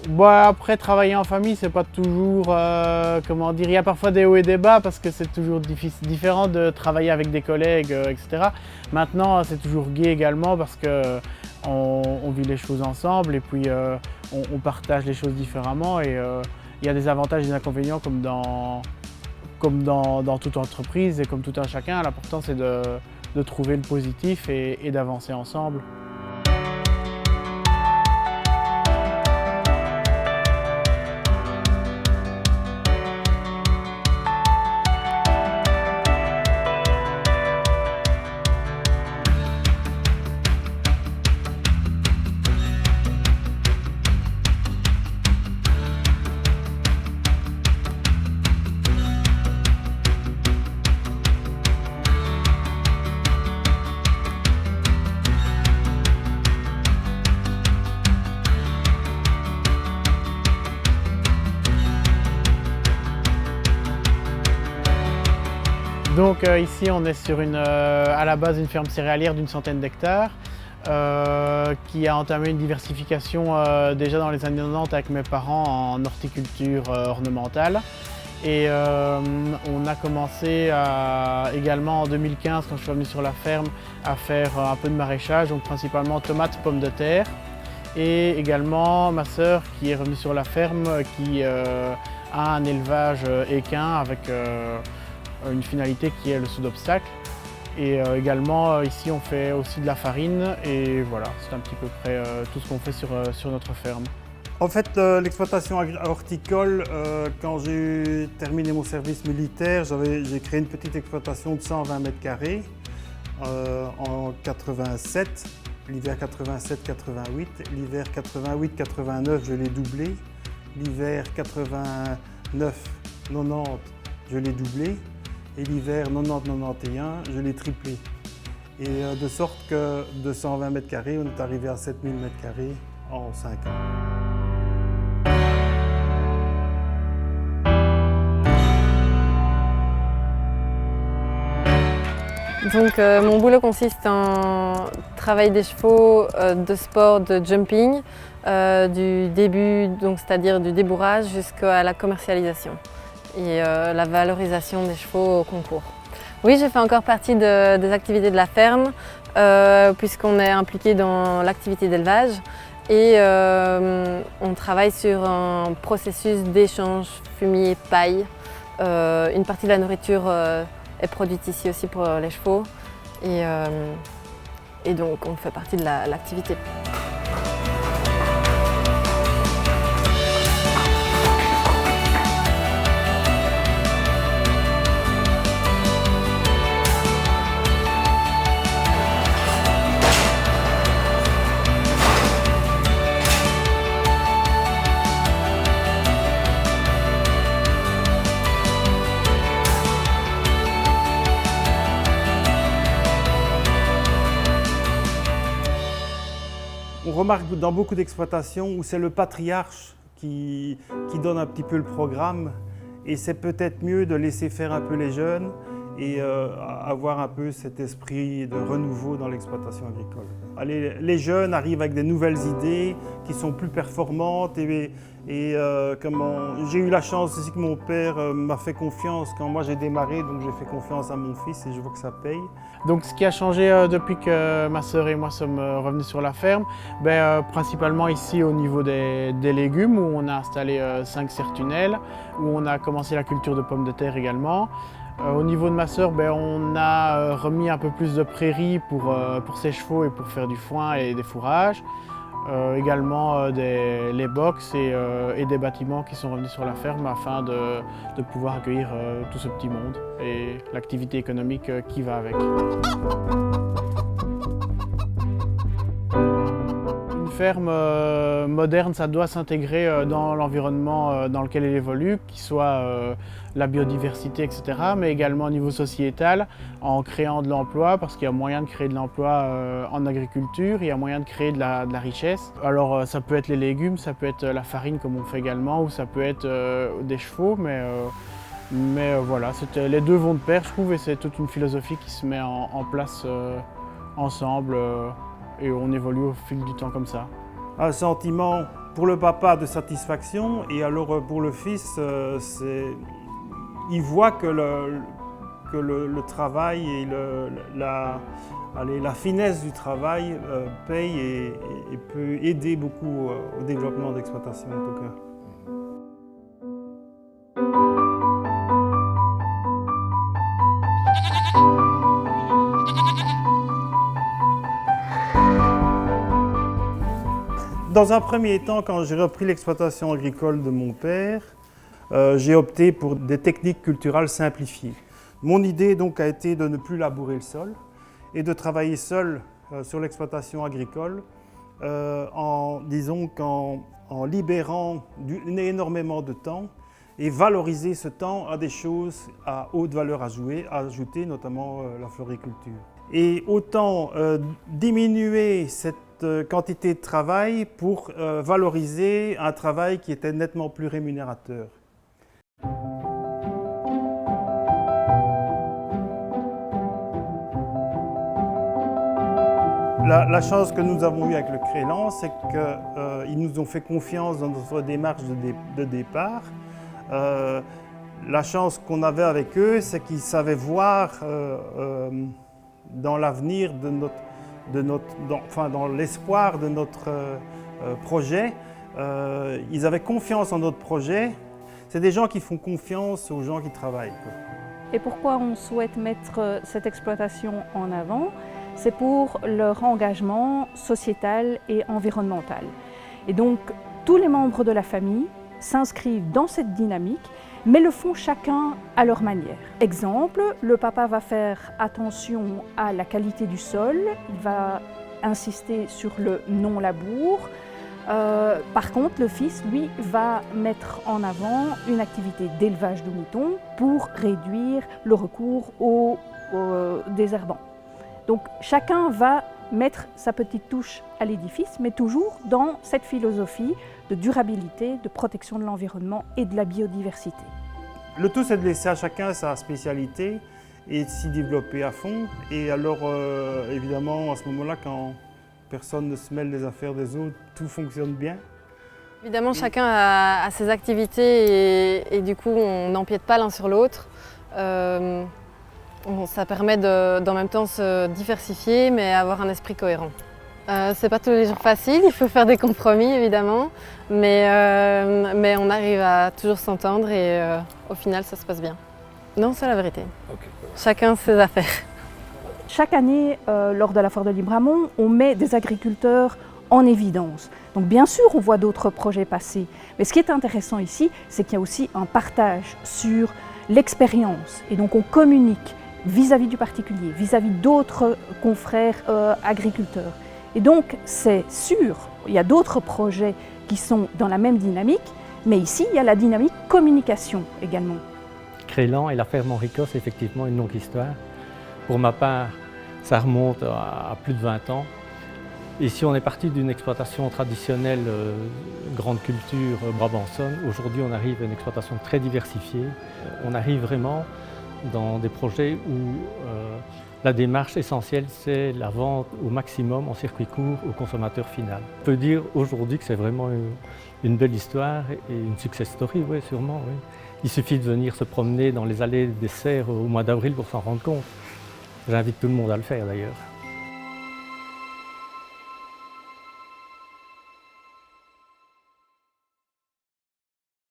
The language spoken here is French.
Bah, après, travailler en famille, c'est pas toujours, comment dire, il y a parfois des hauts et des bas parce que c'est toujours différent de travailler avec des collègues, etc. Maintenant, c'est toujours gai également parce que on vit les choses ensemble et puis on partage les choses différemment et il y a des avantages et des inconvénients comme dans toute entreprise et comme tout un chacun. L'important, c'est de trouver le positif et d'avancer ensemble. Donc ici on est sur à la base une ferme céréalière d'une centaine d'hectares qui a entamé une diversification déjà dans les années 90 avec mes parents en horticulture ornementale. Et on a commencé également en 2015 quand je suis revenu sur la ferme à faire un peu de maraîchage, donc principalement tomates, pommes de terre. Et également ma sœur qui est revenue sur la ferme qui a un élevage équin avec une finalité qui est le saut d'obstacle. Et également ici on fait aussi de la farine et voilà, c'est un petit peu près tout ce qu'on fait sur notre ferme. En fait, l'exploitation horticole, quand j'ai terminé mon service militaire, j'ai créé une petite exploitation de 120 mètres carrés en 87, l'hiver 87-88, l'hiver 88-89 je l'ai doublé, l'hiver 89-90 je l'ai doublé et l'hiver 90-91 je l'ai triplé. Et de sorte que de 120 mètres carrés, on est arrivé à 7000 mètres carrés en 5 ans. Donc mon boulot consiste en travail des chevaux, de sport, de jumping, du début, c'est-à-dire du débourrage jusqu'à la commercialisation et la valorisation des chevaux au concours. Oui, j'ai fait encore partie des activités de la ferme puisqu'on est impliqué dans l'activité d'élevage et on travaille sur un processus d'échange fumier-paille. Une partie de la nourriture est produite ici aussi pour les chevaux et donc on fait partie de l'activité. On remarque dans beaucoup d'exploitations où c'est le patriarche qui donne un petit peu le programme et c'est peut-être mieux de laisser faire un peu les jeunes et avoir un peu cet esprit de renouveau dans l'exploitation agricole. Les jeunes arrivent avec des nouvelles idées qui sont plus performantes et j'ai eu la chance aussi que mon père m'a fait confiance quand moi j'ai démarré, donc j'ai fait confiance à mon fils et je vois que ça paye. Donc ce qui a changé depuis que ma sœur et moi sommes revenus sur la ferme, principalement ici au niveau des légumes où on a installé 5 serre-tunnels, où on a commencé la culture de pommes de terre également. Au niveau de ma sœur, on a remis un peu plus de prairies pour ses chevaux et pour faire du foin et des fourrages. Également les box et des bâtiments qui sont revenus sur la ferme afin de pouvoir accueillir tout ce petit monde et l'activité économique qui va avec. Une ferme moderne, ça doit s'intégrer dans l'environnement dans lequel elle évolue, qui soit la biodiversité, etc., mais également au niveau sociétal, en créant de l'emploi, parce qu'il y a moyen de créer de l'emploi en agriculture, il y a moyen de créer de la richesse. Alors ça peut être les légumes, ça peut être la farine comme on fait également, ou ça peut être des chevaux, mais voilà, les deux vont de pair, je trouve, et c'est toute une philosophie qui se met en place ensemble, et on évolue au fil du temps comme ça. Un sentiment Pour le papa, de satisfaction, et alors pour le fils, il voit que le travail et la finesse du travail paye et peut aider beaucoup au développement d'exploitation en tout cas. Dans un premier temps, quand j'ai repris l'exploitation agricole de mon père, j'ai opté pour des techniques culturales simplifiées. Mon idée donc a été de ne plus labourer le sol et de travailler seul sur l'exploitation agricole en libérant énormément de temps et valoriser ce temps à des choses à haute valeur ajoutée, notamment la floriculture. Et autant diminuer cette quantité de travail pour valoriser un travail qui était nettement plus rémunérateur. La chance que nous avons eue avec le Crélan, c'est qu'ils nous ont fait confiance dans notre démarche de départ. La chance qu'on avait avec eux, c'est qu'ils savaient voir dans l'avenir dans l'espoir de notre projet. Ils avaient confiance en notre projet. C'est des gens qui font confiance aux gens qui travaillent, quoi. Et pourquoi on souhaite mettre cette exploitation en avant? C'est pour leur engagement sociétal et environnemental. Et donc, tous les membres de la famille s'inscrivent dans cette dynamique, mais le font chacun à leur manière. Exemple, le papa va faire attention à la qualité du sol, il va insister sur le non-labour. Par contre, le fils, lui, va mettre en avant une activité d'élevage de moutons pour réduire le recours au désherbant. Donc chacun va mettre sa petite touche à l'édifice, mais toujours dans cette philosophie de durabilité, de protection de l'environnement et de la biodiversité. Le tout, c'est de laisser à chacun sa spécialité et de s'y développer à fond. Et alors, évidemment, à ce moment-là, quand personne ne se mêle des affaires des autres, tout fonctionne bien. Évidemment, chacun a ses activités et du coup, on n'empiète pas l'un sur l'autre. Ça permet d'en même temps se diversifier, mais avoir un esprit cohérent. C'est pas tous les jours facile, il faut faire des compromis évidemment, mais on arrive à toujours s'entendre et au final ça se passe bien. Non, c'est la vérité. Okay. Chacun ses affaires. Chaque année, lors de la foire de Libramont, on met des agriculteurs en évidence. Donc bien sûr, on voit d'autres projets passer, mais ce qui est intéressant ici, c'est qu'il y a aussi un partage sur l'expérience et donc on communique vis-à-vis du particulier, vis-à-vis d'autres confrères agriculteurs. Et donc, c'est sûr, il y a d'autres projets qui sont dans la même dynamique, mais ici, il y a la dynamique communication également. Crélan et la ferme Henrico, c'est effectivement une longue histoire. Pour ma part, ça remonte à plus de 20 ans. Ici, on est parti d'une exploitation traditionnelle, grande culture brabançonne. Aujourd'hui, on arrive à une exploitation très diversifiée. On arrive vraiment dans des projets où la démarche essentielle, c'est la vente au maximum en circuit court au consommateur final. On peut dire aujourd'hui que c'est vraiment une belle histoire et une success story, oui, sûrement. Oui. Il suffit de venir se promener dans les allées des serres au mois d'avril pour s'en rendre compte. J'invite tout le monde à le faire d'ailleurs.